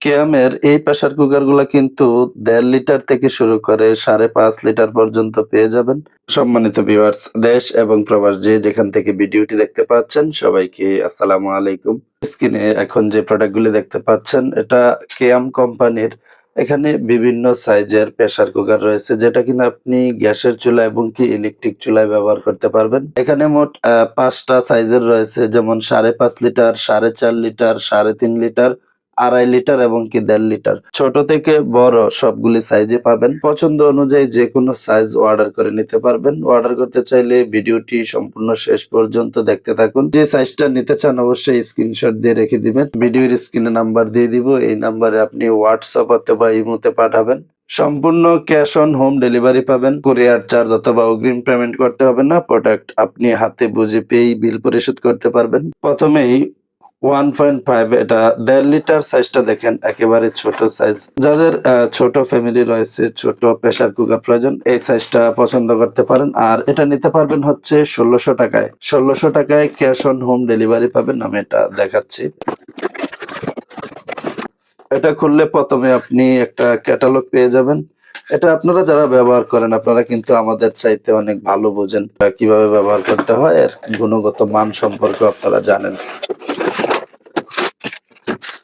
কেয়ামের এই প্রেসার কুকারগুলা কিন্তু ১.৫ লিটার থেকে শুরু করে ৫.৫ লিটার পর্যন্ত পেয়ে যাবেন। সম্মানিত ভিউয়ার্স, দেশ এবং প্রবাস যে যেখান থেকে ভিডিওটি দেখতে পাচ্ছেন সবাইকে আসসালামু আলাইকুম। স্ক্রিনে এখন যে প্রোডাক্টগুলি দেখতে পাচ্ছেন এটা কেয়াম কোম্পানির। এখানে বিভিন্ন সাইজের প্রেসার কুকার রয়েছে যেটা কিনা আপনি গ্যাসের চুলা এবং কি ইলেকট্রিক চুলায় ব্যবহার করতে পারবেন। এখানে মোট ৫ টা সাইজের রয়েছে যেমন ৫.৫ লিটার, ৪.৫ লিটার, ৩.৫ লিটার, ২.৫ লিটার এবং কি ১.৫ লিটার। ছোট থেকে বড় সবগুলি সাইজে পাবেন। পছন্দ অনুযায়ী যেকোনো সাইজ অর্ডার করে নিতে পারবেন। অর্ডার করতে চাইলে ভিডিওটি সম্পূর্ণ শেষ পর্যন্ত দেখতে থাকুন। যে সাইজটা নিতে চান অবশ্যই স্ক্রিনশট দিয়ে রেখে দিবেন। ভিডিওর স্ক্রিনে নাম্বার দিয়ে দিব। এই নাম্বারে আপনি হোয়াটসঅ্যাপ অথবা ইমোতে পাঠাবেন। সম্পূর্ণ ক্যাশ অন হোম ডেলিভারি পাবেন। কুরিয়ার চার্জ অথবা অগ্রিম পেমেন্ট করতে হবে না। প্রোডাক্ট আপনি হাতে বুঝে পেয়েই বিল পরিশোধ করতে পারবেন। প্রথমেই 1.5 এটা ১.৫ লিটার সাইজটা দেখেন একেবারে ছোট সাইজ। যাদের ছোট ফ্যামিলি রয়েছে, ছোট প্রেসার কুকার প্রয়োজন এই সাইজটা পছন্দ করতে পারেন। আর এটা নিতে পারবেন হচ্ছে ১৬০০ টাকায়। ১৬০০ টাকায় ক্যাশ অন হোম ডেলিভারি পাবেন। আমি এটা দেখাচ্ছি। এটা খুললে প্রথমে আপনি একটা ক্যাটালগ পেয়ে যাবেন। এটা আপনারা যারা ব্যবহার করেন আপনারা কিন্তু আমাদের চাইতে অনেক ভালো বোঝেন কিভাবে ব্যবহার করতে হয়, এর গুণগত মান সম্পর্কে আপনারা জানেন।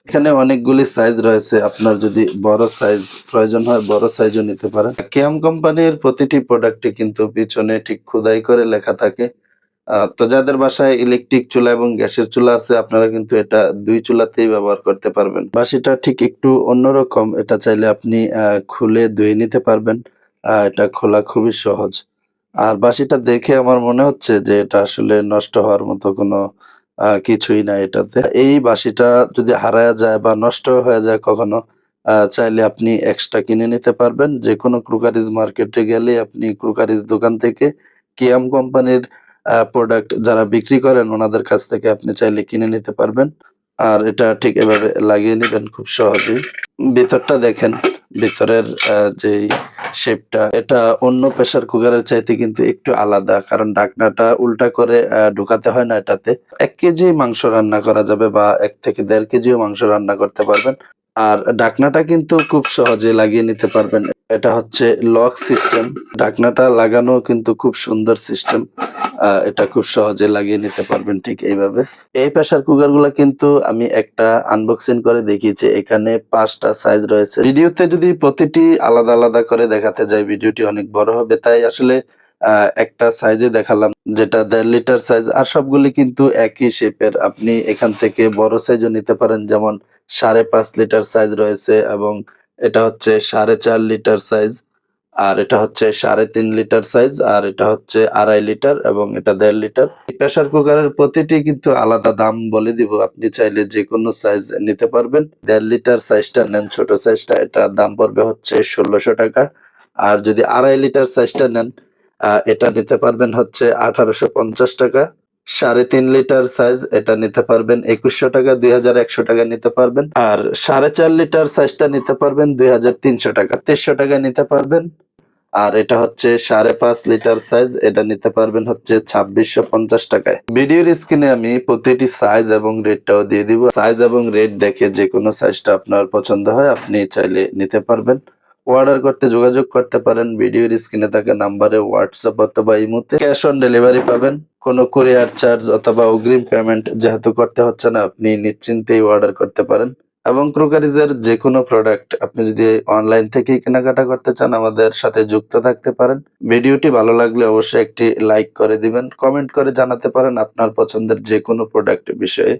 এখানে অনেকগুলি সাইজ রয়েছে। আপনার যদি বড় সাইজ প্রয়োজন হয় বড় সাইজও নিতে পারেন। কেয়াম কোম্পানির প্রতিটি প্রোডাক্টে কিন্তু পিছনে ঠিক খোদাই করে লেখা থাকে। তো যাদের বাসায় ইলেকট্রিক চুলা এবং গ্যাসের চুলা আছে আপনারা কিন্তু এটা ২ চুলাতেই ব্যবহার করতে পারবেন। বাঁশিটা ঠিক একটু অন্যরকম। এটা চাইলে আপনি খুলে ধুয়ে নিতে পারবেন। এটা খোলা খুবই সহজ। আর বাঁশিটা দেখে আমার মনে হচ্ছে যে এটা আসলে নষ্ট হওয়ার মতো কোনো কিছুই নাই এটাতে। এই বাঁশিটা যদি হারায়া যায় বা নষ্ট হয়ে যায় কখনো চাইলে আপনি এক্সট্রা কিনে নিতে পারবেন। যেকোনো ক্রোকারিজ মার্কেটে গেলে আপনি ক্রোকারিজ দোকান থেকে কেয়াম কোম্পানির প্রোডাক্ট যারা বিক্রি করেন ওনাদের কাছ থেকে আপনি চাইলে কিনে নিতে পারবেন। আর এটা ঠিক এভাবে লাগিয়ে নিবেন খুব সহজেই। ভিতরটা দেখেন, ভিতরের যেই শেপটা এটা অন্য প্রেসার কুকারের চাইতে কিন্তু একটু আলাদা। কারণ ঢাকনাটা উল্টা করে ঢোকাতে হয় না এটাতে। ১ কেজি মাংস রান্না করা যাবে বা ১ থেকে ১.৫ কেজিও মাংস রান্না করতে পারবেন। আর ঢাকনাটা কিন্তু খুব সহজে লাগিয়ে নিতে পারবেন। এটা হচ্ছে লক সিস্টেম। ঢাকনাটা লাগানো কিন্তু খুব সুন্দর সিস্টেম। এটা খুব সহজে লাগিয়ে নিতে পারবেন ঠিক এইভাবে। এই প্রেসার কুকার গুলা কিন্তু আমি একটা আনবক্সিং করে দেখিয়েছি। এখানে ৫ টা সাইজ রয়েছে। ভিডিওতে যদি প্রতিটি আলাদা, আলাদা করে দেখাতে যাই ভিডিওটি অনেক বড় হবে। তাই আসলে আ একটা সাইজে দেখালাম যেটা ১.৫ লিটার সাইজ। আর সবগুলি কিন্তু একই শেপের। আপনি এখান থেকে বড় সাইজও নিতে পারেন যেমন ৫.৫ লিটার সাইজ রয়েছে এবং এটা হচ্ছে ৪.৫ লিটার সাইজ। আর এটা হচ্ছে ৩.৫ লিটার সাইজ আর এটা হচ্ছে ২.৫ লিটার এবং এটা ১.৫ লিটার। এই প্রেসার কুকারের প্রতিটি কিন্তু আলাদা দাম বলে দিব। আপনি চাইলে যেকোনো সাইজ নিতে পারবেন। ১.৫ লিটার সাইজটা নেন ছোট সাইজটা এটার দাম পড়বে হচ্ছে ১৬০০ টাকা। আর যদি ২.৫ লিটার সাইজটা নেন এটা নিতে পারবেন হচ্ছে ১৮৫০ টাকা। ৩.৫ লিটার সাইজ এটা নিতে পারবেন ২১০০ টাকা, ২১০০ টাকা নিতে পারবেন। আর ৪.৫ লিটার সাইজটা নিতে পারবেন ২৩০০ টাকা, ৩০০ টাকায় নিতে পারবেন। আর এটা হচ্ছে ৫.৫ লিটার সাইজ এটা নিতে পারবেন হচ্ছে ২৬৫০ টাকায়। ভিডিওর স্ক্রিনে আমি প্রতিটি সাইজ এবং রেটটাও দিয়ে দিব। সাইজ এবং রেট দেখে যেকোনো সাইজটা আপনার পছন্দ হয় আপনি চাইলে নিতে পারবেন। অর্ডার করতে যোগাযোগ করতে পারেন ভিডিওর স্ক্রিনে থাকা নাম্বারে হোয়াটসঅ্যাপ অথবা ইমোতে। ক্যাশ অন ডেলিভারি পাবেন। কোনো কুরিয়ার চার্জ অথবা অগ্রিম পেমেন্ট যেহেতু করতে হচ্ছে না আপনি নিশ্চিন্তেই অর্ডার করতে পারেন। এবং ক্রোকারিজের যেকোনো প্রোডাক্ট আপনি যদি অনলাইন থেকেই কেনাকাটা করতে চান আমাদের সাথে যুক্ত থাকতে পারেন। ভিডিওটি ভালো লাগলে অবশ্যই একটি লাইক করে দিবেন। কমেন্ট করে জানাতে পারেন আপনার পছন্দের যেকোনো প্রোডাক্ট বিষয়ে।